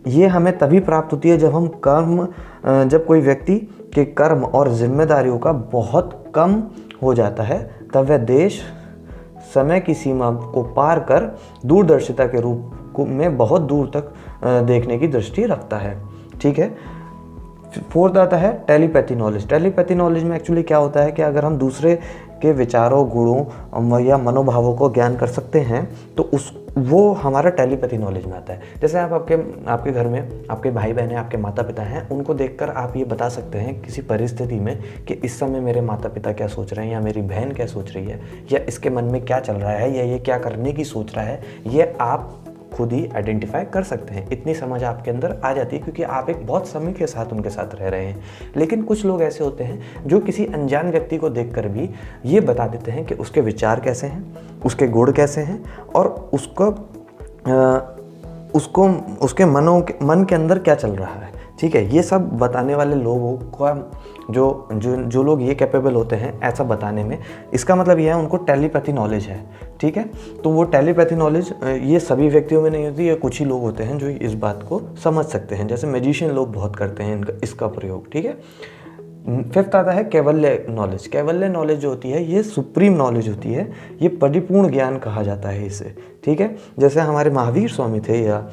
ये हमें तभी प्राप्त होती है जब कोई व्यक्ति के कर्म और जिम्मेदारियों का बहुत कम हो जाता है, तब वह देश समय की सीमा को पार कर दूरदर्शिता के रूप में बहुत दूर तक देखने की दृष्टि रखता है। ठीक है, फोर्थ आता है टेलीपैथी नॉलेज। टेलीपैथी नॉलेज में एक्चुअली क्या होता है कि अगर हम दूसरे के विचारों, गुणों या मनोभावों को ज्ञान कर सकते हैं तो वो हमारा टेलीपैथी नॉलेज में आता है। जैसे आप आपके घर में आपके भाई बहन हैं, आपके माता पिता हैं, उनको देखकर आप ये बता सकते हैं किसी परिस्थिति में कि इस समय मेरे माता पिता क्या सोच रहे हैं या मेरी बहन क्या सोच रही है या इसके मन में क्या चल रहा है या ये क्या करने की सोच रहा है, ये आप खुद ही आइडेंटिफाई कर सकते हैं। इतनी समझ आपके अंदर आ जाती है क्योंकि आप एक बहुत समय के साथ उनके साथ रह रहे हैं। लेकिन कुछ लोग ऐसे होते हैं जो किसी अनजान व्यक्ति को देखकर भी ये बता देते हैं कि उसके विचार कैसे हैं, उसके गुण कैसे हैं और उसको उसके मन के अंदर क्या चल रहा है। ठीक है, ये सब बताने वाले लोगों का जो लोग ये कैपेबल होते हैं ऐसा बताने में, इसका मतलब ये है उनको टेलीपैथी नॉलेज है। ठीक है, तो वो टेलीपैथी नॉलेज ये सभी व्यक्तियों में नहीं होती, ये कुछ ही लोग होते हैं जो इस बात को समझ सकते हैं। जैसे मैजिशियन लोग बहुत करते हैं इसका प्रयोग। ठीक है, फिफ्थ आता है कैवल्य नॉलेज। कैवल्य नॉलेज जो होती है ये सुप्रीम नॉलेज होती है, ये परिपूर्ण ज्ञान कहा जाता है इसे। ठीक है, जैसे हमारे महावीर स्वामी थे या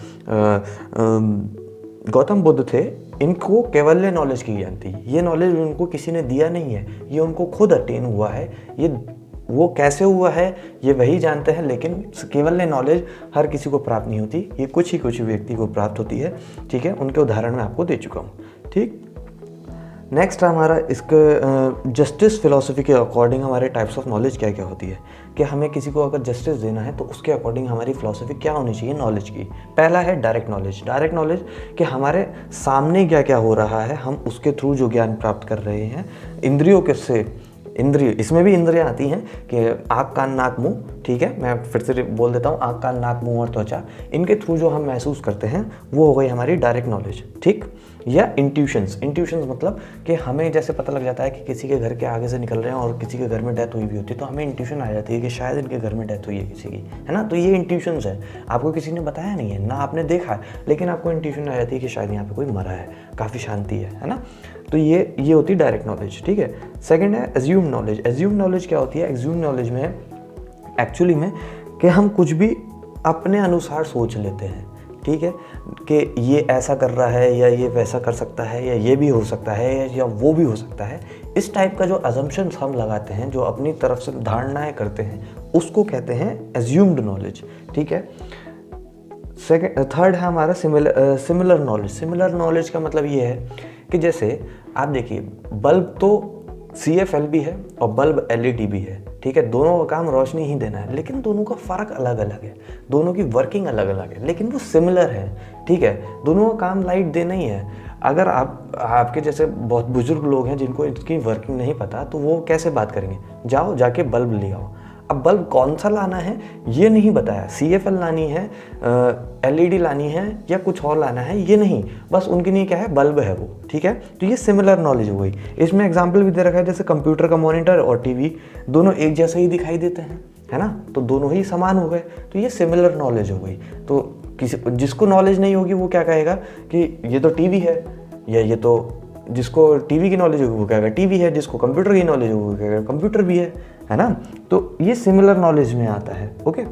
गौतम बुद्ध थे, इनको कैवल्य नॉलेज की ज्ञान थी। ये नॉलेज उनको किसी ने दिया नहीं है, ये उनको खुद अटेन हुआ है। ये वो कैसे हुआ है ये वही जानते हैं, लेकिन कैवल्य नॉलेज हर किसी को प्राप्त नहीं होती, ये कुछ ही व्यक्ति को प्राप्त होती है। ठीक है, उनके उदाहरण मैं आपको दे चुका हूँ। ठीक, नेक्स्ट हमारा इसके जस्टिस फिलॉसफी के अकॉर्डिंग हमारे टाइप्स ऑफ नॉलेज क्या क्या होती है, कि हमें किसी को अगर जस्टिस देना है तो उसके अकॉर्डिंग हमारी फिलॉसफी क्या होनी चाहिए नॉलेज की। पहला है डायरेक्ट नॉलेज। डायरेक्ट नॉलेज कि हमारे सामने क्या क्या हो रहा है, हम उसके थ्रू जो ज्ञान प्राप्त कर रहे हैं। इंद्रियों के से इंद्रिय, इसमें भी इंद्रियां आती हैं कि आँख कान नाक मुंह। ठीक है, मैं फिर से बोल देता हूँ, आँख कान नाक मुंह और त्वचा, इनके थ्रू जो हम महसूस करते हैं वो हो गई हमारी डायरेक्ट नॉलेज। ठीक, या इंट्यूशंस मतलब कि हमें जैसे पता लग जाता है कि किसी के घर के आगे से निकल रहे हैं और किसी के घर में डेथ हुई भी होती है, तो हमें इंट्यूशन आ जाती है कि शायद इनके घर में डेथ हुई है किसी की, है ना। तो ये इंट्यूशंस है, आपको किसी ने बताया नहीं है ना, आपने देखा है, लेकिन आपको इंट्यूशन आ जाती है कि शायद यहाँ पे कोई मरा है, काफ़ी शांति है ना। तो ये होती है डायरेक्ट नॉलेज। ठीक है, सेकंड है एज्यूम नॉलेज। एज्यूम नॉलेज क्या होती है? एज्यूम नॉलेज में एक्चुअली में कि हम कुछ भी अपने अनुसार सोच लेते हैं। ठीक है, कि ये ऐसा कर रहा है या ये वैसा कर सकता है या ये भी हो सकता है या वो भी हो सकता है। इस टाइप का जो अजम्पशंस हम लगाते हैं, जो अपनी तरफ से धारणाएं करते हैं, उसको कहते हैं एज्यूम्ड नॉलेज। ठीक है, थर्ड है हमारा सिमिलर नॉलेज। सिमिलर नॉलेज का मतलब ये है कि जैसे आप देखिए, बल्ब तो CFL भी है और बल्ब LED भी है। ठीक है, दोनों का काम रोशनी ही देना है, लेकिन दोनों का फ़र्क अलग अलग है, दोनों की वर्किंग अलग अलग है, लेकिन वो सिमिलर है। ठीक है, दोनों का काम लाइट देना ही है। अगर आपके जैसे बहुत बुजुर्ग लोग हैं जिनको इसकी वर्किंग नहीं पता, तो वो कैसे बात करेंगे? जाओ जाके बल्ब ले आओ। अब बल्ब कौन सा लाना है ये नहीं बताया, CFL लानी है, LED लानी है या कुछ और लाना है, ये नहीं, बस उनके लिए क्या है, बल्ब है वो। ठीक है, तो ये सिमिलर नॉलेज हो गई। इसमें एग्जांपल भी दे रखा है, जैसे कंप्यूटर का मॉनिटर और टीवी दोनों एक जैसे ही दिखाई देते हैं, है ना, तो दोनों ही समान हो गए, तो ये सिमिलर नॉलेज हो गई। तो किसी जिसको नॉलेज नहीं होगी वो क्या कहेगा कि ये तो टीवी है, या ये तो, जिसको टीवी की नॉलेज होगी वो कहेगा टीवी है, जिसको कंप्यूटर की नॉलेज होगी वो कहेगा कंप्यूटर भी है ना। तो ये सिमिलर नॉलेज में आता है। ओके,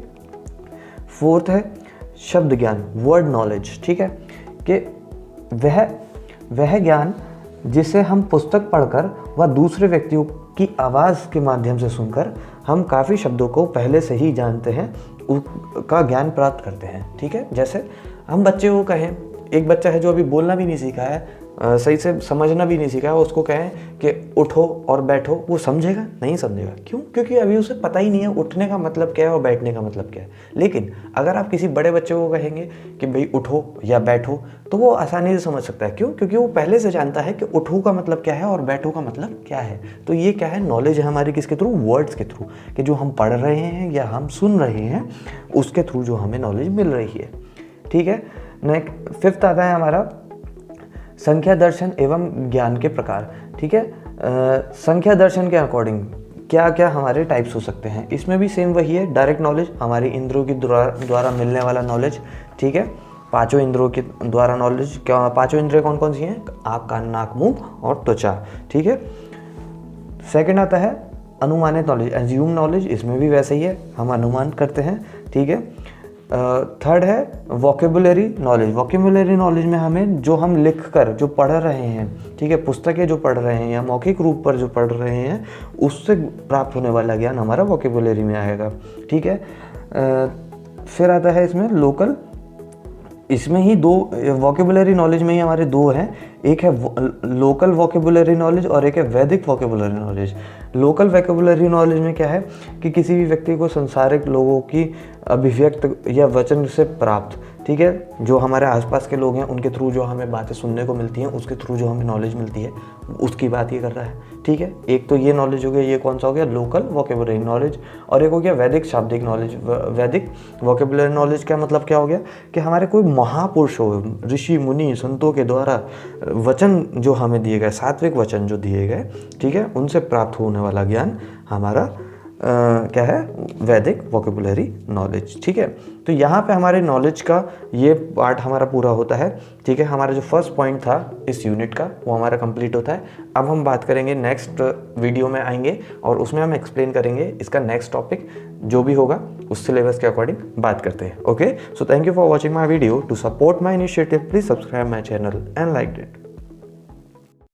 फोर्थ है शब्द ज्ञान, वर्ड नॉलेज। ठीक है, कि वह ज्ञान जिसे हम पुस्तक पढ़कर व दूसरे व्यक्तियों की आवाज़ के माध्यम से सुनकर हम काफ़ी शब्दों को पहले से ही जानते हैं, उसका ज्ञान प्राप्त करते हैं। ठीक है, जैसे हम बच्चे को कहें, एक बच्चा है जो अभी बोलना भी नहीं सीखा है, सही से समझना भी नहीं सीखा है, उसको कहें कि उठो और बैठो, वो समझेगा? नहीं समझेगा। क्यों? क्योंकि अभी उसे पता ही नहीं है उठने का मतलब क्या है और बैठने का मतलब क्या है। लेकिन अगर आप किसी बड़े बच्चे को कहेंगे कि भाई उठो या बैठो, तो वो आसानी से समझ सकता है। क्यों? क्योंकि वो पहले से जानता है कि उठो का मतलब क्या है और बैठो का मतलब क्या है। तो ये क्या है, नॉलेज है हमारी किसके थ्रू? वर्ड्स के थ्रू, कि जो हम पढ़ रहे हैं या हम सुन रहे हैं उसके थ्रू जो हमें नॉलेज मिल रही है। ठीक है, नेक्स्ट फिफ्थ आता है हमारा संख्या दर्शन एवं ज्ञान के प्रकार। ठीक है, संख्या दर्शन के अकॉर्डिंग क्या क्या हमारे टाइप्स हो सकते हैं, इसमें भी सेम वही है, डायरेक्ट नॉलेज, हमारी इंद्रियों के द्वारा मिलने वाला नॉलेज। ठीक है, पांचों इंद्रियों के द्वारा नॉलेज। क्या पांचों इंद्रियां कौन कौन सी हैं? आँख कान नाक मुंह और त्वचा। ठीक है, सेकंड आता है अनुमानित नॉलेज, एज्यूम नॉलेज, इसमें भी वैसे ही है, हम अनुमान करते हैं। ठीक है, थर्ड है वोकेबुलरी नॉलेज। वोकेबुलरी नॉलेज में हमें जो हम लिख कर जो पढ़ रहे हैं, ठीक है, पुस्तकें जो पढ़ रहे हैं या मौखिक रूप पर जो पढ़ रहे हैं, उससे प्राप्त होने वाला ज्ञान हमारा वोकेबुलरी में आएगा। ठीक है, फिर आता है इसमें लोकल इसमें ही दो वोकेबुलरी नॉलेज में ही हमारे दो हैं, एक है लोकल वोकेबुलरी नॉलेज और एक है वैदिक vocabulary knowledge. Local vocabulary knowledge में क्या है कि किसी भी व्यक्ति को संसारिक लोगों की अभिव्यक्त या वचन से प्राप्त, ठीक है, जो हमारे आसपास के लोग हैं उनके थ्रू जो हमें बातें सुनने को मिलती हैं, उसके थ्रू जो हमें नॉलेज मिलती है, उसकी बात ये कर रहा है, ठीक है। एक तो ये नॉलेज हो गया, ये कौन सा हो गया, लोकल वोकेबुलरी नॉलेज, और एक हो गया वैदिक शाब्दिक नॉलेज। वैदिक वोकेबुलरी नॉलेज का मतलब क्या हो गया कि हमारे कोई महापुरुष हो, ऋषि मुनि संतों के द्वारा वचन जो हमें दिए गए, सात्विक वचन जो दिए गए, ठीक है, उनसे प्राप्त होने वाला ज्ञान हमारा क्या है, वैदिक वोकेबुलरी नॉलेज, ठीक है। तो यहाँ पे हमारे नॉलेज का ये पार्ट हमारा पूरा होता है, ठीक है। हमारा जो फर्स्ट पॉइंट था इस यूनिट का वो हमारा कंप्लीट होता है। अब हम बात करेंगे, नेक्स्ट वीडियो में आएंगे और उसमें हम एक्सप्लेन करेंगे इसका नेक्स्ट टॉपिक जो भी होगा उस सिलेबस के अकॉर्डिंग बात करते हैं। Okay, so thank you for watching my video. To support my initiative please subscribe my channel and like it.